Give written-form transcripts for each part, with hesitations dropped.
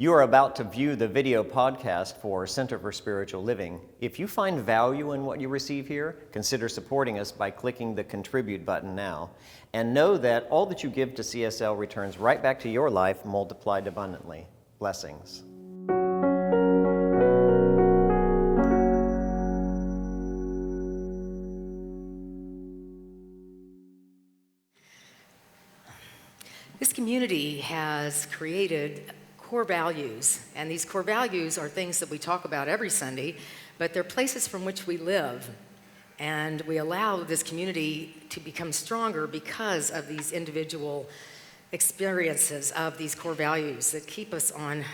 You are about to view the video podcast for Center for Spiritual Living. If you find value in what you receive here, consider supporting us by clicking the Contribute button now. And know that all that you give to CSL returns right back to your life, multiplied abundantly. Blessings. This community has created core values, and these core values are things that we talk about every Sunday, but they're places from which we live, and we allow this community to become stronger because of these individual experiences of these core values that keep us on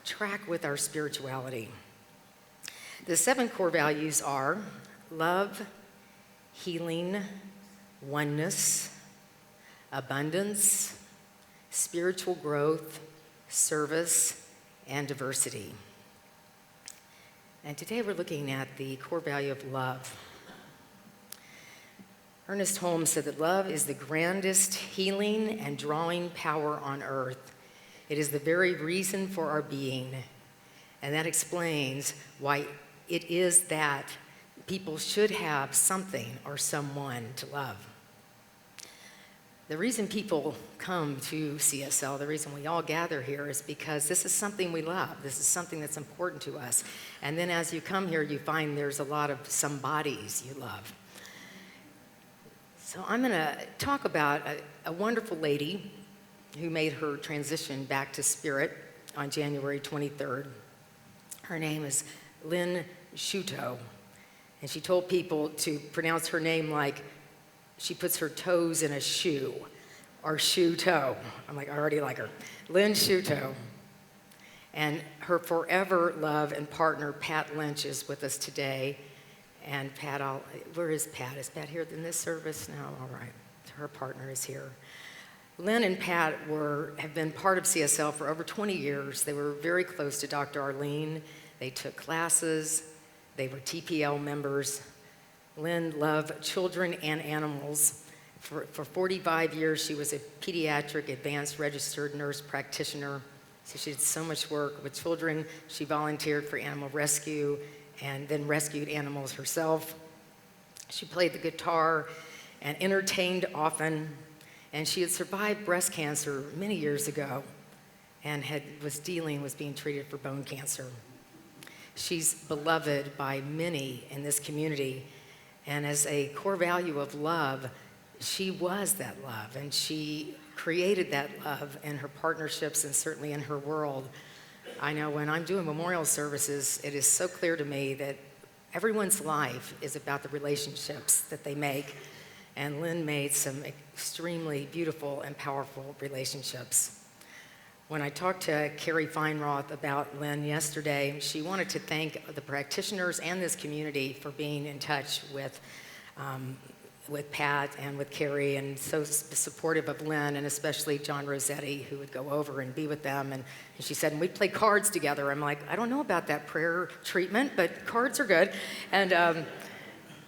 track with our spirituality. The 7 core values are love, healing, oneness, abundance, spiritual growth, service, and diversity. And today we're looking at the core value of love. Ernest Holmes said that love is the grandest healing and drawing power on earth. It is the very reason for our being. And that explains why it is that people should have something or someone to love. The reason people come to CSL, the reason we all gather here is because this is something we love. This is something that's important to us. And then as you come here, you find there's a lot of somebodies you love. So I'm going to talk about a wonderful lady who made her transition back to spirit on January 23rd. Her name is Lynn Shuto. And she told people to pronounce her name like she puts her toes in a shoe, or shoe toe. I'm like, I already like her. Lynn Shuto. And her forever love and partner, Pat Lynch, is with us today. And Pat, where is Pat? Is Pat here in this service? No, all right. Her partner is here. Lynn and Pat have been part of CSL for over 20 years. They were very close to Dr. Arlene. They took classes. They were TPL members. Lynn loved children and animals. For 45 years, she was a pediatric advanced registered nurse practitioner. So she did so much work with children. She volunteered for animal rescue and then rescued animals herself. She played the guitar and entertained often. And she had survived breast cancer many years ago and was being treated for bone cancer. She's beloved by many in this community. And as a core value of love, she was that love, and she created that love in her partnerships and certainly in her world. I know when I'm doing memorial services, it is so clear to me that everyone's life is about the relationships that they make, and Lynn made some extremely beautiful and powerful relationships. When I talked to Carrie Feinroth about Lynn yesterday, she wanted to thank the practitioners and this community for being in touch with Pat and with Carrie, and so supportive of Lynn, and especially John Rossetti, who would go over and be with them. And she said, and we'd play cards together. I'm like, I don't know about that prayer treatment, but cards are good. And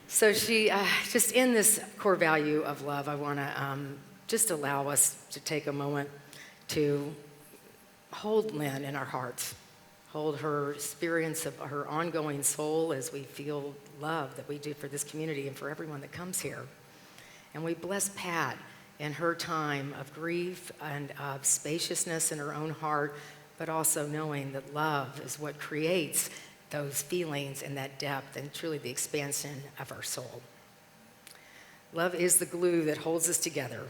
so she, just in this core value of love, I want to just allow us to take a moment to hold Lynn in our hearts, hold her experience of her ongoing soul as we feel love that we do for this community and for everyone that comes here. And we bless Pat in her time of grief and of spaciousness in her own heart, but also knowing that love is what creates those feelings and that depth and truly the expansion of our soul. Love is the glue that holds us together.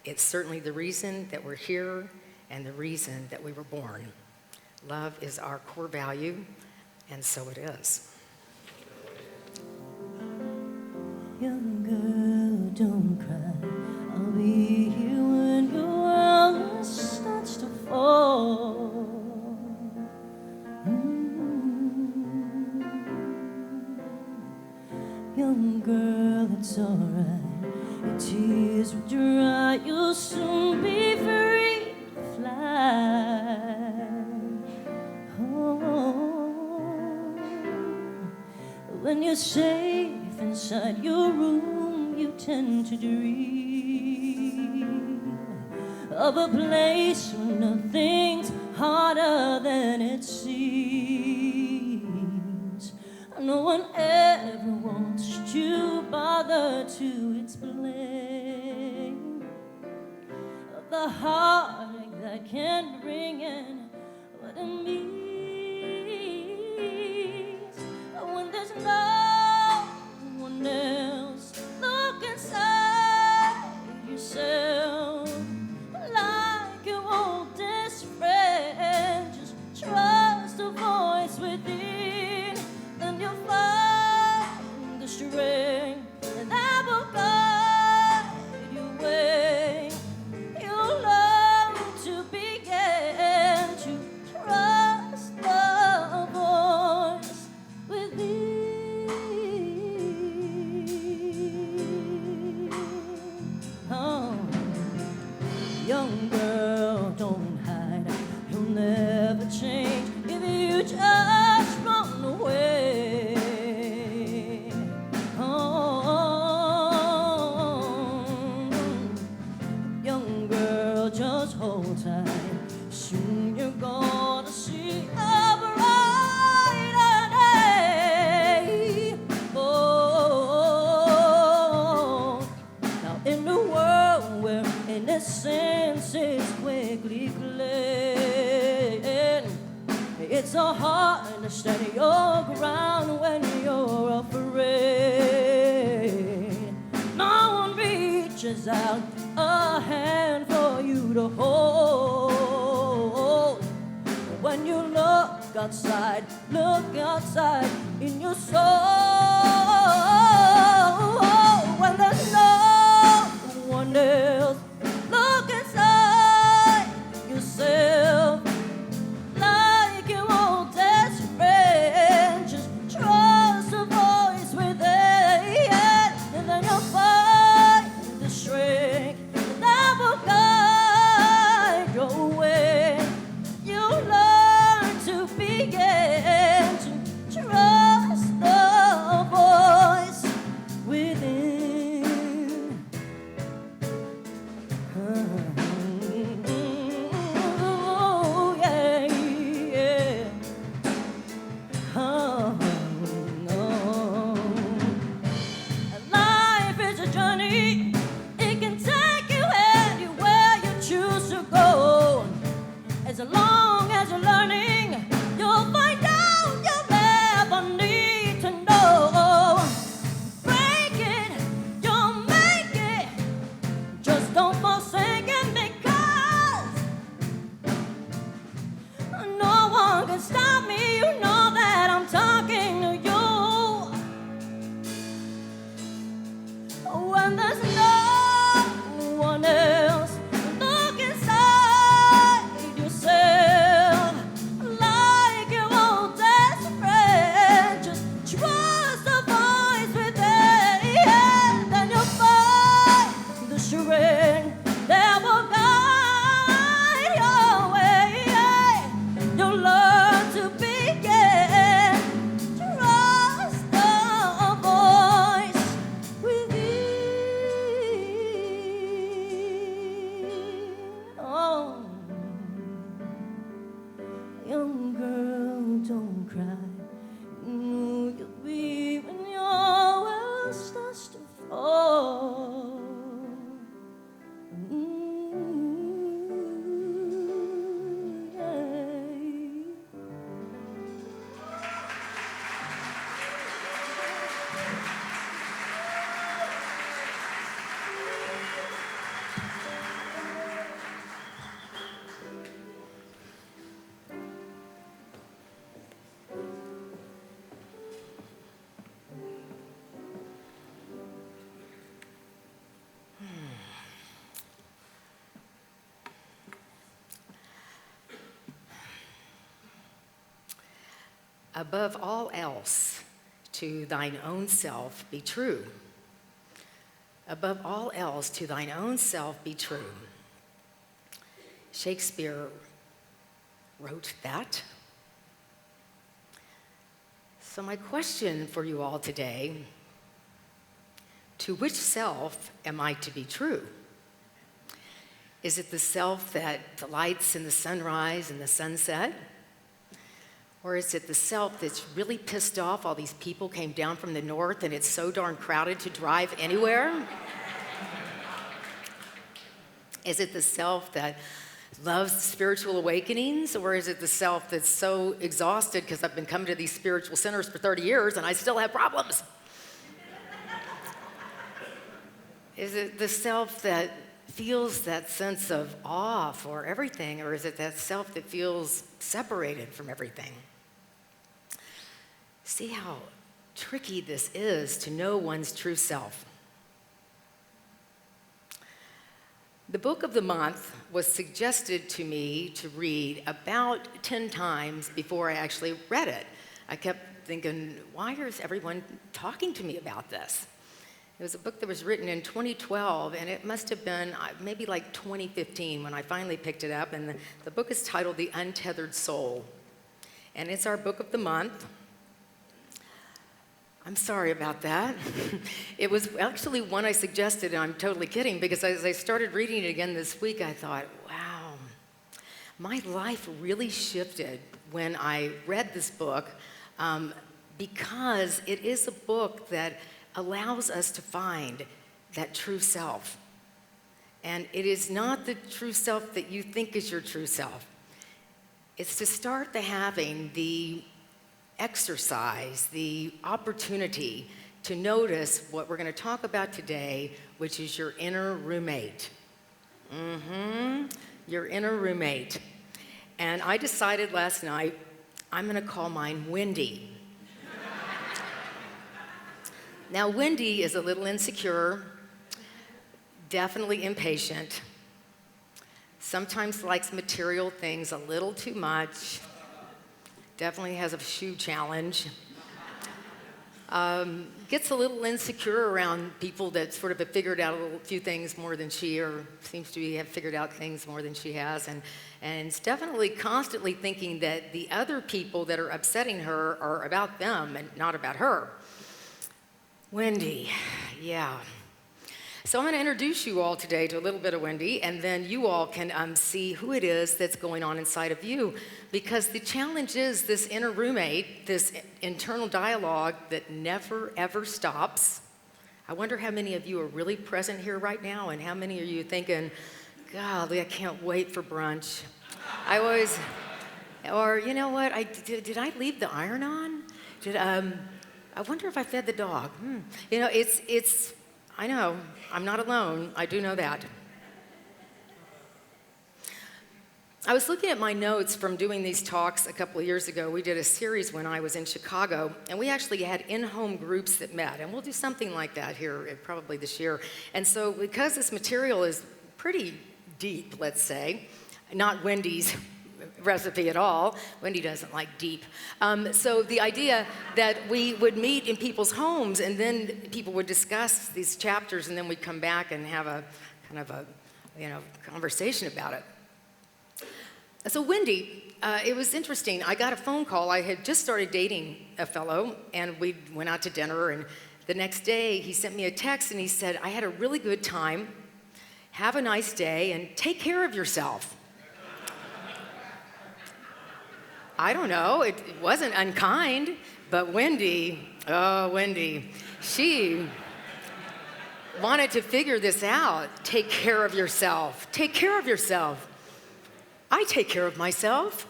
It's certainly the reason that we're here and the reason that we were born. Love is our core value, and so it is. Young girl, don't cry. I'll be here when your world starts to fall. Young girl, it's alright. Your tears will dry. You'll soon be free. When you're safe inside your room, you tend to dream of a place where nothing's harder than it seems. No one ever wants to bother to explain the heartache that can bring in what it means when there's no one else. Look inside yourself like your oldest friend. Just trust the voice within, then you'll find the strength that will guide your way. You'll learn to begin to trust the voice within. Oh, young girl, don't hide. You'll never change if you just run away. Oh, young girl, just hold tight. Soon you're gonna see a brighter day. Oh, now in a world where innocence is quickly claimed, it's so hard to stand your ground when you're afraid. No one reaches out a hand for you to hold. When you look outside in your soul. When there's no one else, look inside yourself like your oldest friend. Just trust the voice within, and then you'll find the strength that will guide your way. You'll learn to begin to trust the voice within. Oh, yeah, yeah. Oh, no. Life is a journey. It can take you anywhere you choose to go. As long as you're learning, you'll find out you'll never need to know. Break it, you'll make it. Just don't forsake it, because no one can stop me. You know that I'm talking to you. When there's no one else, look inside yourself like your oldest friend. Just trust the voice within, then you'll find the strength that will guide your way. You'll learn to begin, trust the voice within. Oh, young girl, don't cry. You know you'll be when your world starts to fall. Above all else, to thine own self be true. Above all else, to thine own self be true. Shakespeare wrote that. So my question for you all today, to which self am I to be true? Is it the self that delights in the sunrise and the sunset? Or is it the self that's really pissed off all these people came down from the north and it's so darn crowded to drive anywhere? Is it the self that loves spiritual awakenings? Or is it the self that's so exhausted because I've been coming to these spiritual centers for 30 years and I still have problems? Is it the self that feels that sense of awe for everything, or is it that self that feels separated from everything? See how tricky this is to know one's true self. The book of the month was suggested to me to read about 10 times before I actually read it. I kept thinking, why is everyone talking to me about this? It was a book that was written in 2012, and it must have been maybe like 2015 when I finally picked it up. And the book is titled The Untethered Soul. And it's our book of the month. I'm sorry about that. It was actually one I suggested, and I'm totally kidding, because as I started reading it again this week, I thought, wow, my life really shifted when I read this book, because it is a book that allows us to find that true self. And it is not the true self that you think is your true self. It's to start having the exercise, the opportunity to notice what we're going to talk about today, which is your inner roommate. Your inner roommate. And I decided last night, I'm going to call mine Wendy. Now, Wendy is a little insecure, definitely impatient, sometimes likes material things a little too much, definitely has a shoe challenge, gets a little insecure around people that sort of have figured out a few things more than she, or seems to have figured out things more than she has, and is definitely constantly thinking that the other people that are upsetting her are about them and not about her. Wendy, yeah. So I'm going to introduce you all today to a little bit of Wendy, and then you all can see who it is that's going on inside of you. Because the challenge is this inner roommate, this internal dialogue that never, ever stops. I wonder how many of you are really present here right now, and how many are you thinking, golly, I can't wait for brunch. Or you know what, did I leave the iron on? I wonder if I fed the dog. You know, I know, I'm not alone. I do know that. I was looking at my notes from doing these talks a couple of years ago. We did a series when I was in Chicago, and we actually had in-home groups that met, and we'll do something like that here probably this year. And so because this material is pretty deep, let's say, not Wendy's recipe at all. Wendy doesn't like deep. So the idea that we would meet in people's homes and then people would discuss these chapters and then we'd come back and have a kind of a conversation about it. So Wendy, it was interesting. I got a phone call. I had just started dating a fellow and we went out to dinner, and the next day he sent me a text and he said, I had a really good time. Have a nice day and take care of yourself. I don't know, it wasn't unkind, but Wendy, she wanted to figure this out. Take care of yourself. Take care of yourself. I take care of myself.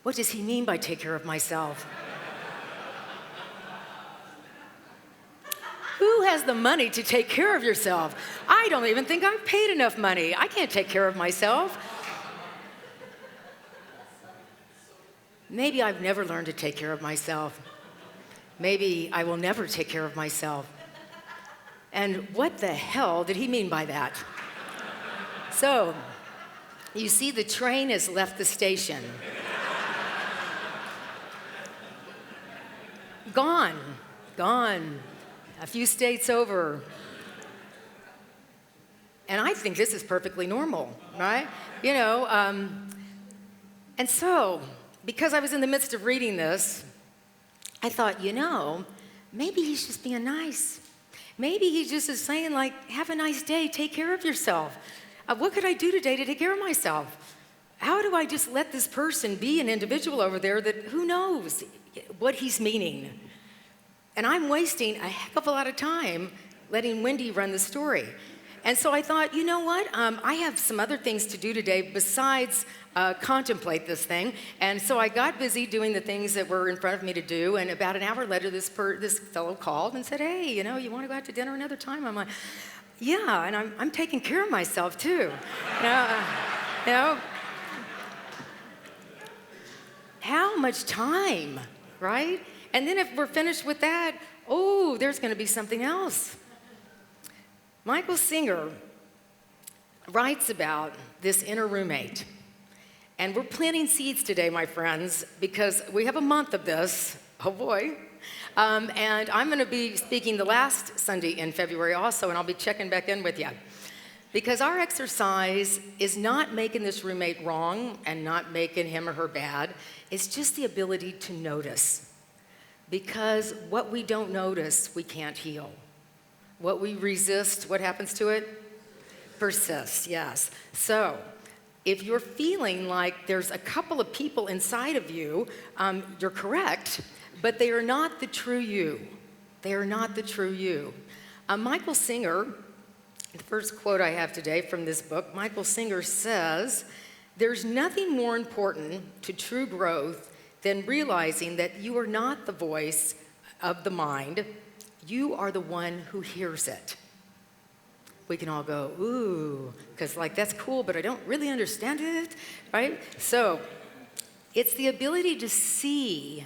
What does he mean by take care of myself? Who has the money to take care of yourself? I don't even think I've paid enough money. I can't take care of myself. Maybe I've never learned to take care of myself. Maybe I will never take care of myself. And what the hell did he mean by that? So, you see, the train has left the station. Gone. A few states over. And I think this is perfectly normal, right? And so, because I was in the midst of reading this, I thought, maybe he's just being nice. Maybe he just is saying, like, have a nice day, take care of yourself. What could I do today to take care of myself? How do I just let this person be an individual over there that who knows what he's meaning? And I'm wasting a heck of a lot of time letting Wendy run the story. And so I thought, you know what? I have some other things to do today besides contemplate this thing. And so I got busy doing the things that were in front of me to do. And about an hour later, this fellow called and said, hey, you want to go out to dinner another time? I'm like, yeah, and I'm taking care of myself too. You know, how much time, right? And then if we're finished with that, oh, there's going to be something else. Michael Singer writes about this inner roommate. And we're planting seeds today, my friends, because we have a month of this. Oh, boy. And I'm going to be speaking the last Sunday in February also, and I'll be checking back in with you. Because our exercise is not making this roommate wrong and not making him or her bad. It's just the ability to notice. Because what we don't notice, we can't heal. What we resist, what happens to it? Persists, yes. So, if you're feeling like there's a couple of people inside of you, you're correct, but they are not the true you. They are not the true you. Michael Singer, the first quote I have today from this book, Michael Singer says, there's nothing more important to true growth than realizing that you are not the voice of the mind. You are the one who hears it. We can all go, ooh, because that's cool, but I don't really understand it, right? So it's the ability to see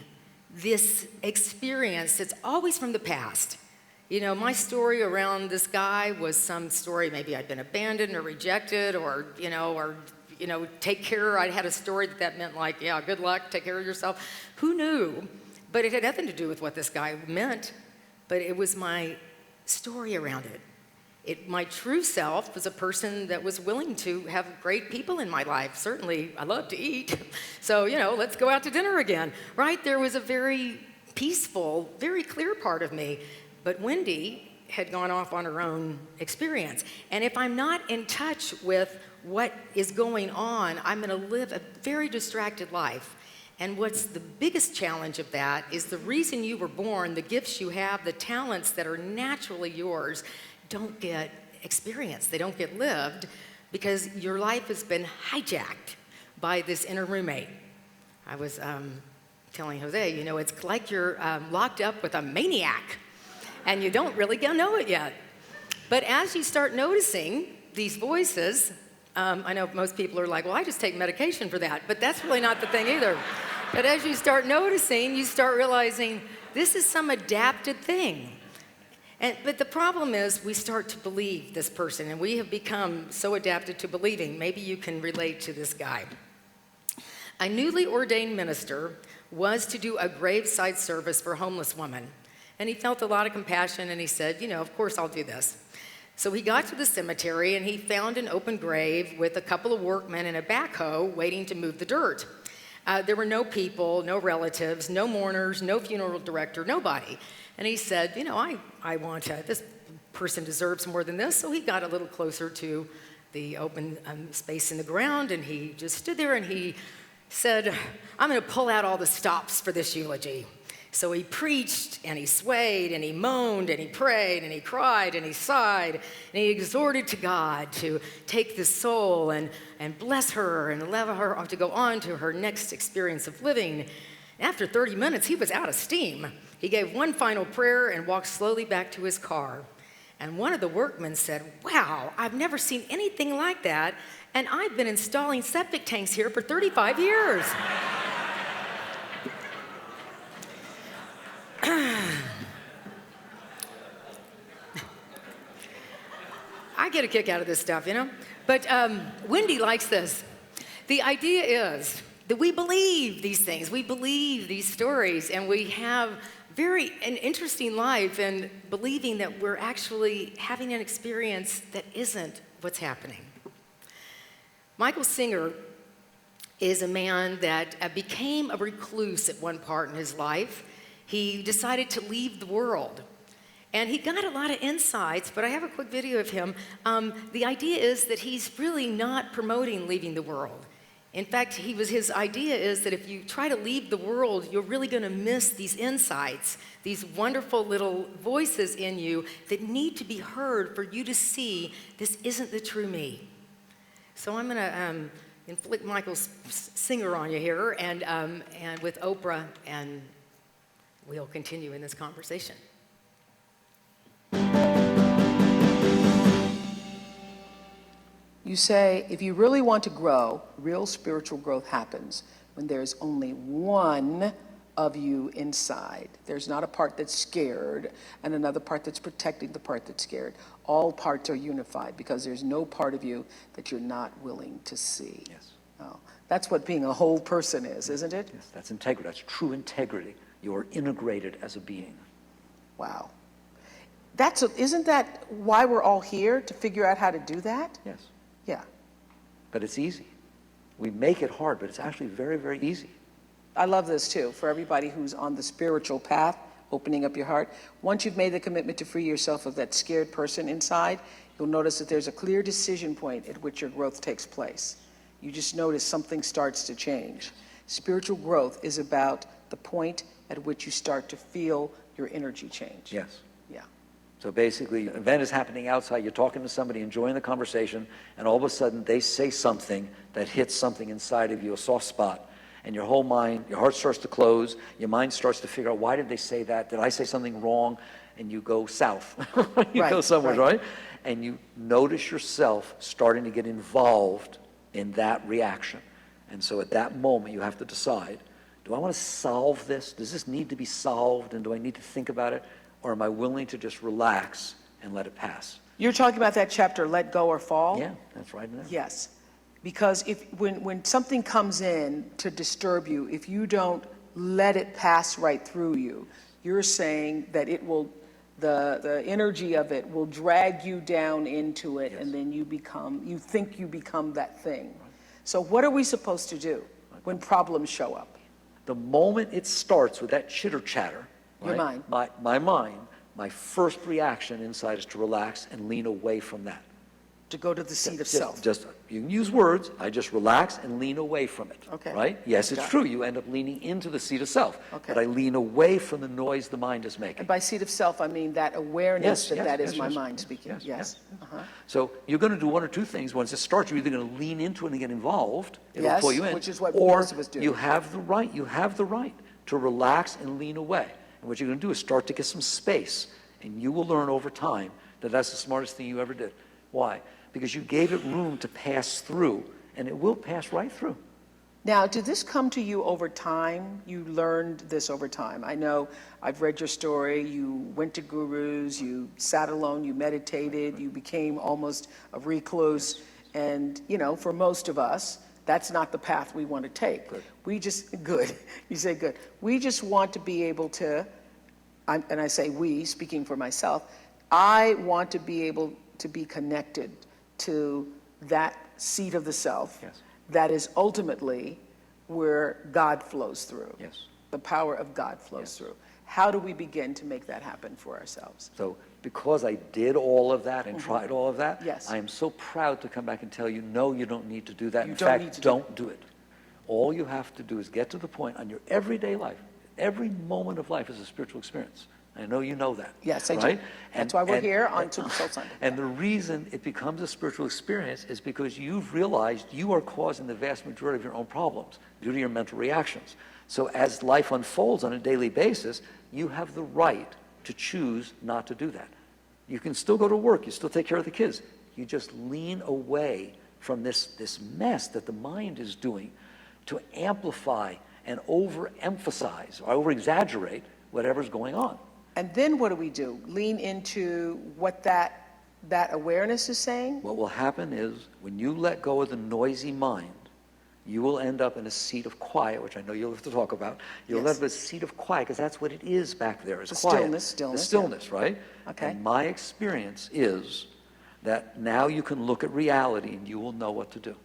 this experience that's always from the past. My story around this guy was some story, maybe I'd been abandoned or rejected or take care. I had a story that meant good luck, take care of yourself. Who knew? But it had nothing to do with what this guy meant. But it was my story around it. My true self was a person that was willing to have great people in my life. Certainly, I love to eat. So, let's go out to dinner again, right? There was a very peaceful, very clear part of me. But Wendy had gone off on her own experience. And if I'm not in touch with what is going on, I'm going to live a very distracted life. And what's the biggest challenge of that is the reason you were born, the gifts you have, the talents that are naturally yours, don't get experienced. They don't get lived because your life has been hijacked by this inner roommate. I was telling Jose, it's like you're locked up with a maniac and you don't really know it yet. But as you start noticing these voices, I know most people are like, well, I just take medication for that, but that's really not the thing either. But as you start noticing, you start realizing this is some adapted thing. But the problem is we start to believe this person, and we have become so adapted to believing. Maybe you can relate to this guy. A newly ordained minister was to do a graveside service for a homeless woman. And he felt a lot of compassion, and he said, of course I'll do this. So he got to the cemetery, and he found an open grave with a couple of workmen and a backhoe waiting to move the dirt. There were no people, no relatives, no mourners, no funeral director, nobody. And he said, I want this person deserves more than this. So he got a little closer to the open space in the ground, and he just stood there and he said, I'm going to pull out all the stops for this eulogy. So he preached, and he swayed, and he moaned, and he prayed, and he cried, and he sighed, and he exhorted to God to take this soul and bless her and allow her to go on to her next experience of living. After 30 minutes, he was out of steam. He gave one final prayer and walked slowly back to his car. And one of the workmen said, wow, I've never seen anything like that, and I've been installing septic tanks here for 35 years. I get a kick out of this stuff, But Wendy likes this. The idea is that we believe these things. We believe these stories, and we have an interesting life in believing that we're actually having an experience that isn't what's happening. Michael Singer is a man that became a recluse at one part in his life. He decided to leave the world. And he got a lot of insights, but I have a quick video of him. The idea is that he's really not promoting leaving the world. In fact, his idea is that if you try to leave the world, you're really going to miss these insights, these wonderful little voices in you that need to be heard for you to see this isn't the true me. So I'm going to inflict Michael's singer on you here, and with Oprah, and we'll continue in this conversation. You say, if you really want to grow, real spiritual growth happens when there's only one of you inside. There's not a part that's scared and another part that's protecting the part that's scared. All parts are unified because there's no part of you that you're not willing to see. Yes. Oh, that's what being a whole person is, isn't it? Yes, that's integrity. That's true integrity. You are integrated as a being. Wow. Isn't that why we're all here, to figure out how to do that? Yes. Yeah. But it's easy. We make it hard, but it's actually very, very easy. I love this too, for everybody who's on the spiritual path, opening up your heart. Once you've made the commitment to free yourself of that scared person inside, you'll notice that there's a clear decision point at which your growth takes place. You just notice something starts to change. Spiritual growth is about the point at which you start to feel your energy change. Yes. Yeah. So basically, an event is happening outside, you're talking to somebody, enjoying the conversation, and all of a sudden they say something that hits something inside of you, a soft spot, and your whole mind, your heart starts to close, your mind starts to figure out, why did they say that? Did I say something wrong? And you go south. You go somewhere, right? And you notice yourself starting to get involved in that reaction. And so at that moment, you have to decide, do I want to solve this? Does this need to be solved, and do I need to think about it? Or am I willing to just relax and let it pass? You're talking about that chapter, Let Go or Fall? Yeah, that's right in there. Yes. Because when something comes in to disturb you, if you don't let it pass right through you, you're saying that it will, the energy of it will drag you down into it, and then you think you become that thing. So what are we supposed to do when problems show up? The moment it starts with that chitter chatter, Your right, mind. my mind, my first reaction inside is to relax and lean away from that. To go to the seat of self. Just, you can use words, I just relax and lean away from it. Okay. Right? Yes, it's Got it. true. You end up leaning into the seat of self. Okay. But I lean away from the noise the mind is making. And by seat of self, I mean that awareness that is my mind speaking. Yes. Uh-huh. So you're going to do one or two things. Once it starts, you're either going to lean into it and get involved. It'll Yes, pull you in. which is what or most of us do. you have the right to relax and lean away. And what you're going to do is start to get some space. And you will learn over time that that's the smartest thing you ever did. Why? Because you gave it room to pass through, and it will pass right through. Now, did this come to you over time? You learned this over time. I know I've read your story. You went to gurus, you sat alone, you meditated, you became almost a recluse. And, for most of us, that's not the path we want to take. Good. You say good. We just want to be able to, and I say we, speaking for myself, I want to be able to be connected to that seat of the self. Yes. That is ultimately where God flows through. Yes. The power of God flows through. How do we begin to make that happen for ourselves? So because I did all of that and tried all of that, Yes. I am so proud to come back and tell you, no, you don't need to do that. You In don't fact, need to do don't do it. All you have to do is get to the point on your everyday life. Every moment of life is a spiritual experience. I know you know that. Yes, I do. Right? That's why we're here on Super Soul Sunday. And the reason it becomes a spiritual experience is because you've realized you are causing the vast majority of your own problems due to your mental reactions. So as life unfolds on a daily basis, you have the right to choose not to do that. You can still go to work, you still take care of the kids. You just lean away from this mess that the mind is doing to amplify and overemphasize or over-exaggerate whatever's going on. And then what do? Lean into what that awareness is saying? What will happen is when you let go of the noisy mind, you will end up in a seat of quiet, which I know you'll have to talk about. You'll end up in a seat of quiet because that's what it is back there. It's quiet. Stillness. The stillness, right? Okay. And my experience is that now you can look at reality and you will know what to do.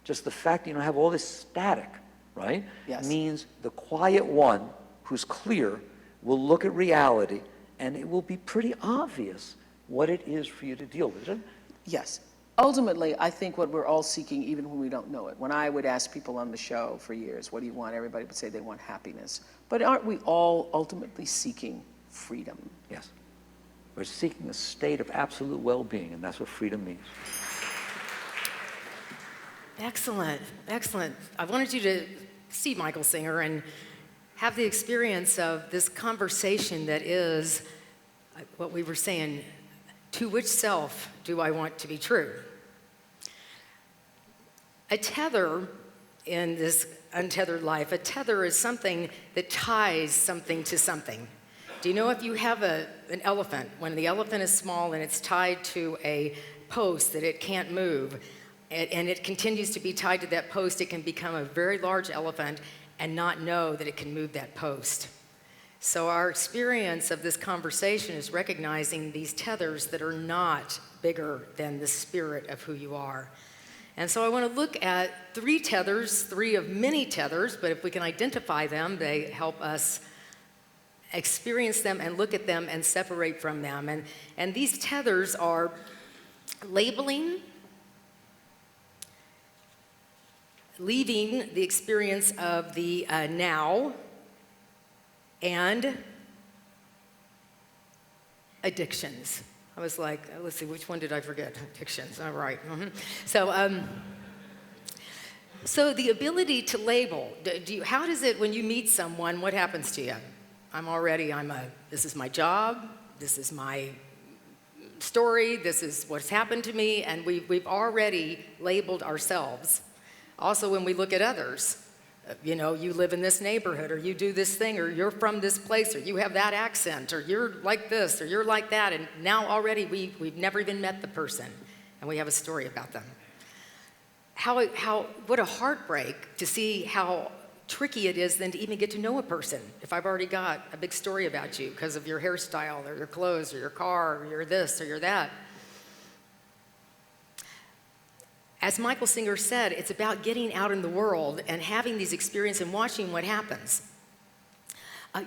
Just the fact that you don't have all this static, right? Yes. Means the quiet one who's clear will look at reality and it will be pretty obvious what it is for you to deal with. Yes. Ultimately, I think what we're all seeking, even when we don't know it. When I would ask people on the show for years, what do you want? Everybody would say they want happiness. But aren't we all ultimately seeking freedom? Yes. We're seeking a state of absolute well-being, and that's what freedom means. Excellent, excellent. I wanted you to see Michael Singer and have the experience of this conversation that is what we were saying, to which self do I want to be true? A tether in this untethered life, a tether is something that ties something to something. Do you know if you have an elephant, when the elephant is small and it's tied to a post that it can't move, and it continues to be tied to that post, it can become a very large elephant and not know that it can move that post. So our experience of this conversation is recognizing these tethers that are not bigger than the spirit of who you are. And so I want to look at 3 tethers, 3 of many tethers, but if we can identify them, they help us experience them and look at them and separate from them. And these tethers are labeling, leaving the experience of the now, and addictions. I was like, let's see, which one did I forget? Addictions, all right. So the ability to label, how does it, when you meet someone, what happens to you? This is my job, this is my story, this is what's happened to me, and we've already labeled ourselves. Also, when we look at others, you know, you live in this neighborhood, or you do this thing, or you're from this place, or you have that accent, or you're like this, or you're like that, and now already we've never even met the person, and we have a story about them. What a heartbreak to see how tricky it is then to even get to know a person if I've already got a big story about you because of your hairstyle, or your clothes, or your car, or you're this, or you're that. As Michael Singer said, it's about getting out in the world and having these experiences and watching what happens.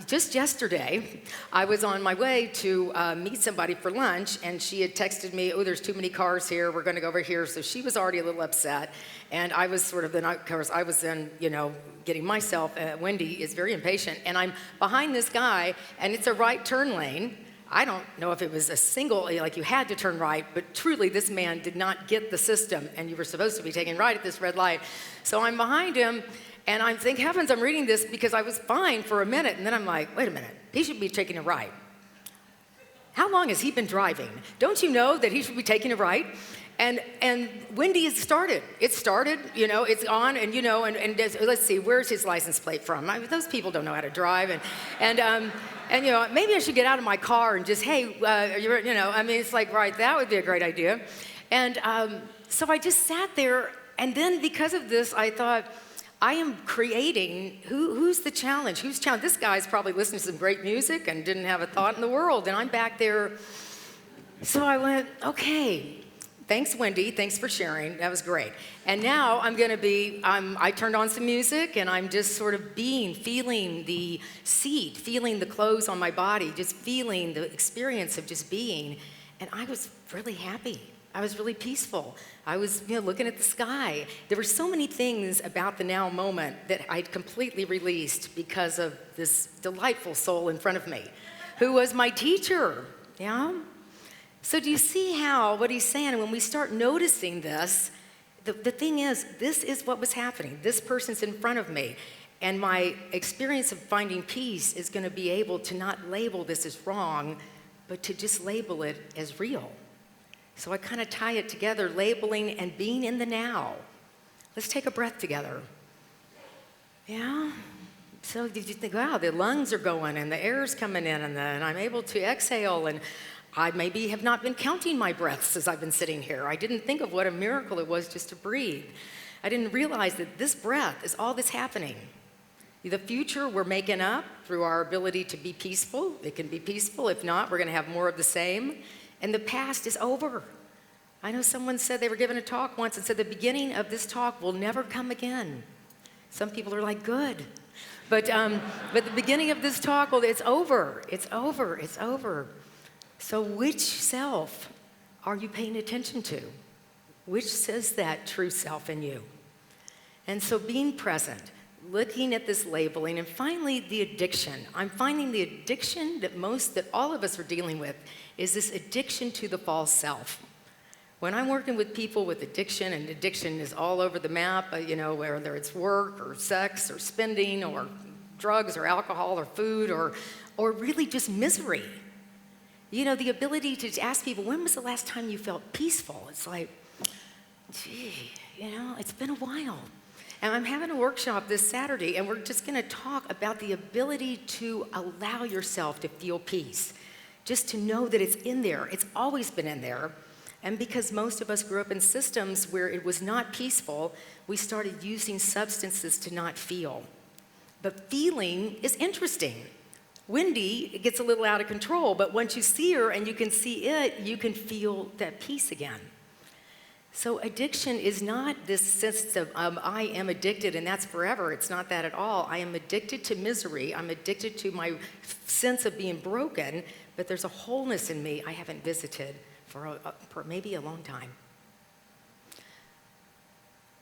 Just yesterday, I was on my way to meet somebody for lunch, and she had texted me, oh, there's too many cars here, we're going to go over here. So she was already a little upset, and I was sort of, I was then, getting myself, Wendy is very impatient, and I'm behind this guy, and it's a right turn lane. I don't know if it was a single, like you had to turn right, but truly this man did not get the system, and you were supposed to be taking right at this red light. So I'm behind him, and I'm thinking, heavens, I'm reading this because I was fine for a minute, and then I'm like, wait a minute, he should be taking a right. How long has he been driving? Don't you know that he should be taking a right? And Wendy has started. It started, it's on, and let's see, where's his license plate from? Those people don't know how to drive, and maybe I should get out of my car and just, hey, it's like, right, that would be a great idea. And so I just sat there, and then because of this, I thought, I am creating, who's the challenge? Who's challenge? This guy's probably listening to some great music and didn't have a thought in the world, and I'm back there. So I went, okay. Thanks, Wendy. Thanks for sharing. That was great. And now I'm going to I turned on some music, and I'm just sort of feeling the seat, feeling the clothes on my body, just feeling the experience of just being. And I was really happy. I was really peaceful. I was looking at the sky. There were so many things about the now moment that I'd completely released because of this delightful soul in front of me, who was my teacher. Yeah? So do you see what he's saying? When we start noticing this, the thing is, this is what was happening. This person's in front of me. And my experience of finding peace is going to be able to not label this as wrong, but to just label it as real. So I kind of tie it together, labeling and being in the now. Let's take a breath together. Yeah? So did you think, wow, the lungs are going, and the air's coming in, and I'm able to exhale, and I maybe have not been counting my breaths as I've been sitting here. I didn't think of what a miracle it was just to breathe. I didn't realize that this breath is all that's happening. The future we're making up through our ability to be peaceful. It can be peaceful. If not, we're going to have more of the same. And the past is over. I know someone said they were given a talk once and said the beginning of this talk will never come again. Some people are like, good. But the beginning of this talk, well, it's over. It's over. It's over. So which self are you paying attention to? Which says that true self in you? And so being present, looking at this labeling, and finally the addiction. I'm finding the addiction that all of us are dealing with is this addiction to the false self. When I'm working with people with addiction, and addiction is all over the map, whether it's work or sex or spending or drugs or alcohol or food or really just misery. The ability to ask people, when was the last time you felt peaceful? It's like, gee, it's been a while. And I'm having a workshop this Saturday, and we're just going to talk about the ability to allow yourself to feel peace, just to know that it's in there. It's always been in there. And because most of us grew up in systems where it was not peaceful, we started using substances to not feel. But feeling is interesting. Wendy, it gets a little out of control, but once you see her and you can see it, you can feel that peace again. So addiction is not this sense of I am addicted and that's forever. It's not that at all. I am addicted to misery. I'm addicted to my sense of being broken, but there's a wholeness in me I haven't visited for maybe a long time.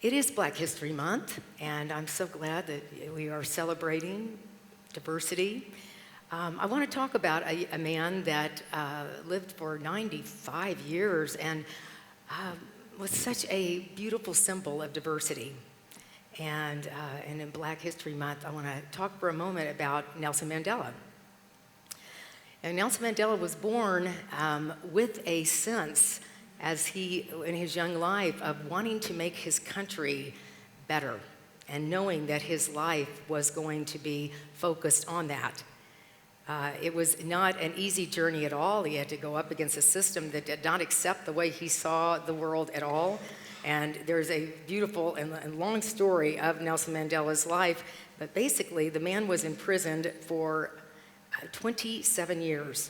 It is Black History Month, and I'm so glad that we are celebrating diversity. I want to talk about a man that lived for 95 years and was such a beautiful symbol of diversity. And in Black History Month, I want to talk for a moment about Nelson Mandela. And Nelson Mandela was born with a sense, in his young life, of wanting to make his country better and knowing that his life was going to be focused on that. It was not an easy journey at all. He had to go up against a system that did not accept the way he saw the world at all. And there's a beautiful and long story of Nelson Mandela's life. But basically, the man was imprisoned for 27 years.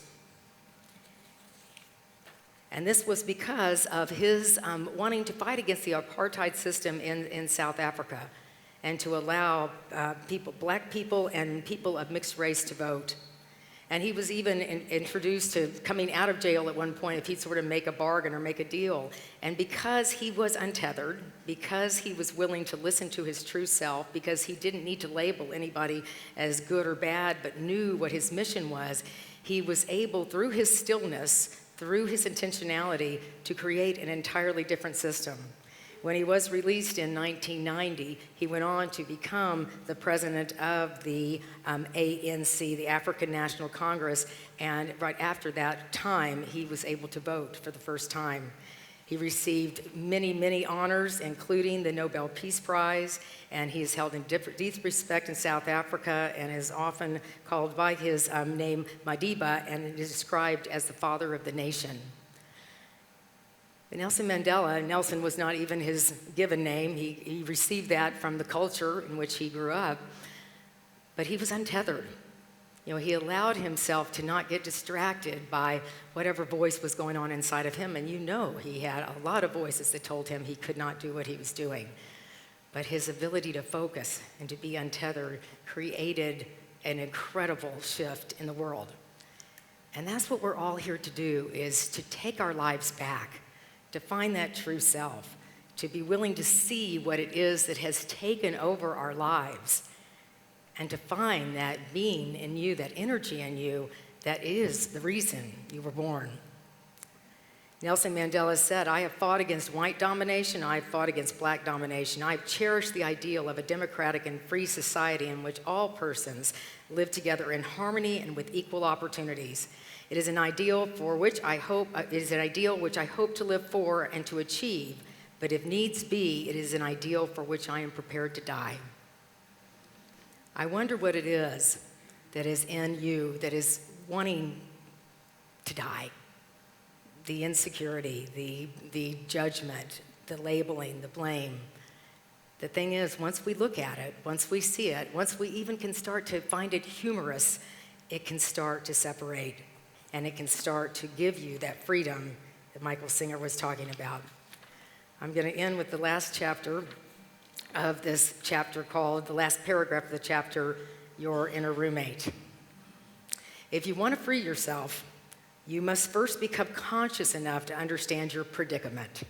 And this was because of his wanting to fight against the apartheid system in South Africa and to allow black people and people of mixed race to vote. And he was even introduced to coming out of jail at one point if he'd sort of make a bargain or make a deal. And because he was untethered, because he was willing to listen to his true self, because he didn't need to label anybody as good or bad, but knew what his mission was, he was able, through his stillness, through his intentionality, to create an entirely different system. When he was released in 1990, he went on to become the president of the ANC, the African National Congress, and right after that time, he was able to vote for the first time. He received many, many honors, including the Nobel Peace Prize, and he is held in deep respect in South Africa and is often called by his name Madiba, and is described as the father of the nation. But Nelson Mandela, Nelson was not even his given name. He received that from the culture in which he grew up, but he was untethered. He allowed himself to not get distracted by whatever voice was going on inside of him, and he had a lot of voices that told him he could not do what he was doing. But his ability to focus and to be untethered created an incredible shift in the world. And that's what we're all here to do, is to take our lives back, to find that true self, to be willing to see what it is that has taken over our lives, and to find that being in you, that energy in you, that is the reason you were born. Nelson Mandela said, "I have fought against white domination, I have fought against black domination. I have cherished the ideal of a democratic and free society in which all persons live together in harmony and with equal opportunities. It is an ideal which I hope to live for and to achieve, but if needs be, it is an ideal for which I am prepared to die." I wonder what it is that is in you that is wanting to die. The insecurity, the judgment, the labeling, the blame. The thing is, once we look at it, once we see it, once we even can start to find it humorous, it can start to separate. And it can start to give you that freedom that Michael Singer was talking about. I'm going to end with the last chapter of this chapter called, the last paragraph of the chapter, Your Inner Roommate. If you want to free yourself, you must first become conscious enough to understand your predicament.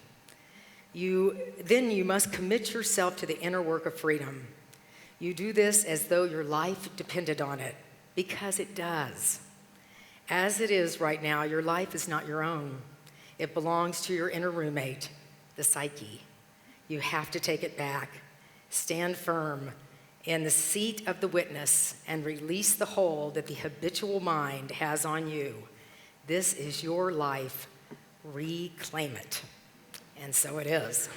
Then you must commit yourself to the inner work of freedom. You do this as though your life depended on it, because it does. As it is right now, your life is not your own. It belongs to your inner roommate, the psyche. You have to take it back. Stand firm in the seat of the witness and release the hold that the habitual mind has on you. This is your life. Reclaim it. And so it is.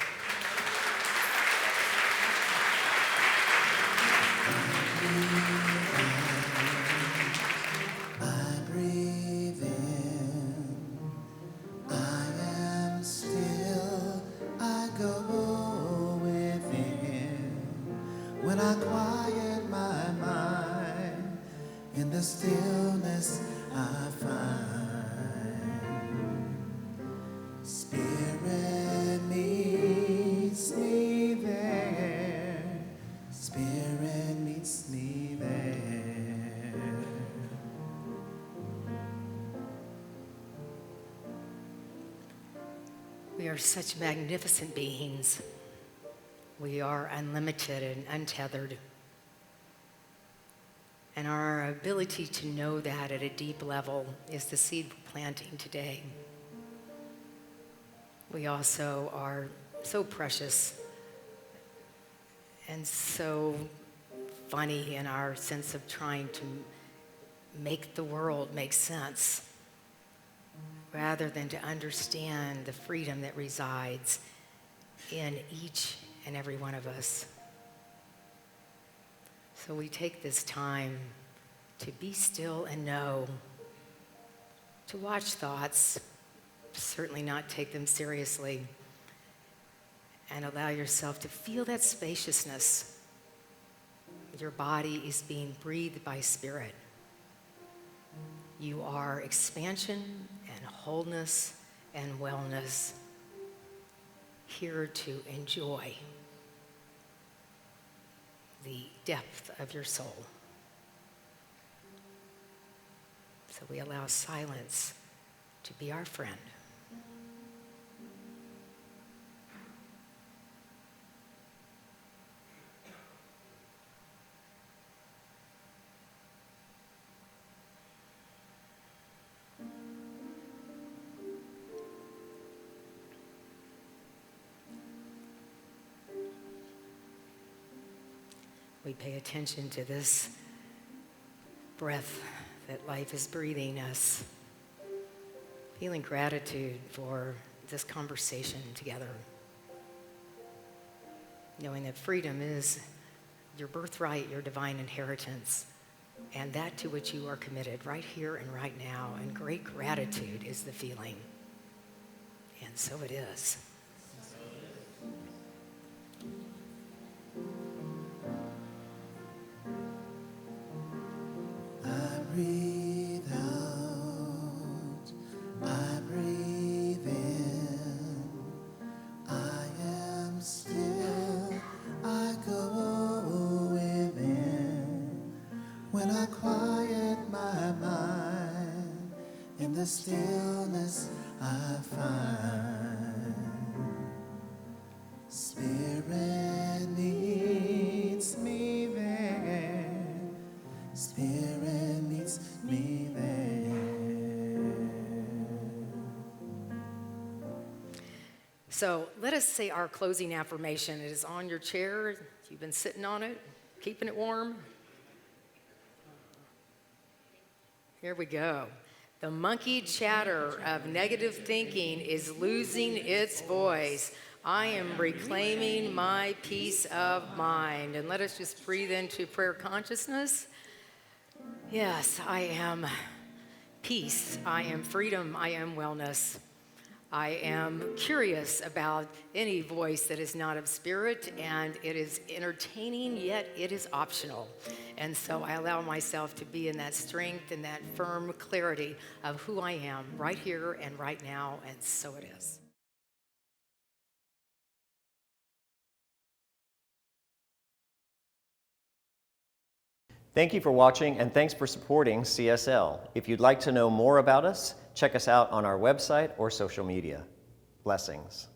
I breathe in, I am still, I go within. When I quiet my mind, in the stillness I find. Spirit meets me there, Spirit meets me there. We are such magnificent beings. We are unlimited and untethered. And our ability to know that at a deep level is the seed we're planting today. We also are so precious and so funny in our sense of trying to make the world make sense, rather than to understand the freedom that resides in each and every one of us. So we take this time to be still and know, to watch thoughts, certainly not take them seriously, and allow yourself to feel that spaciousness. Your body is being breathed by spirit. You are expansion and wholeness and wellness, here to enjoy the depth of your soul. So we allow silence to be our friend. We pay attention to this breath that life is breathing us, feeling gratitude for this conversation together, knowing that freedom is your birthright, your divine inheritance, and that to which you are committed right here and right now, and great gratitude is the feeling. And so it is. Breathe out, I breathe in, I am still, I go within. When I quiet my mind, in the stillness I find. Spirit meets me there, Spirit meets me there. So let us say our closing affirmation. It is on your chair. You've been sitting on it, keeping it warm. Here we go. The monkey chatter of negative thinking is losing its voice. I am reclaiming my peace of mind. And let us just breathe into prayer consciousness. Yes, I am peace. I am freedom. I am wellness. I am curious about any voice that is not of spirit, and it is entertaining, yet it is optional. And so I allow myself to be in that strength and that firm clarity of who I am right here and right now, and so it is. Thank you for watching, and thanks for supporting CSL. If you'd like to know more about us, check us out on our website or social media. Blessings.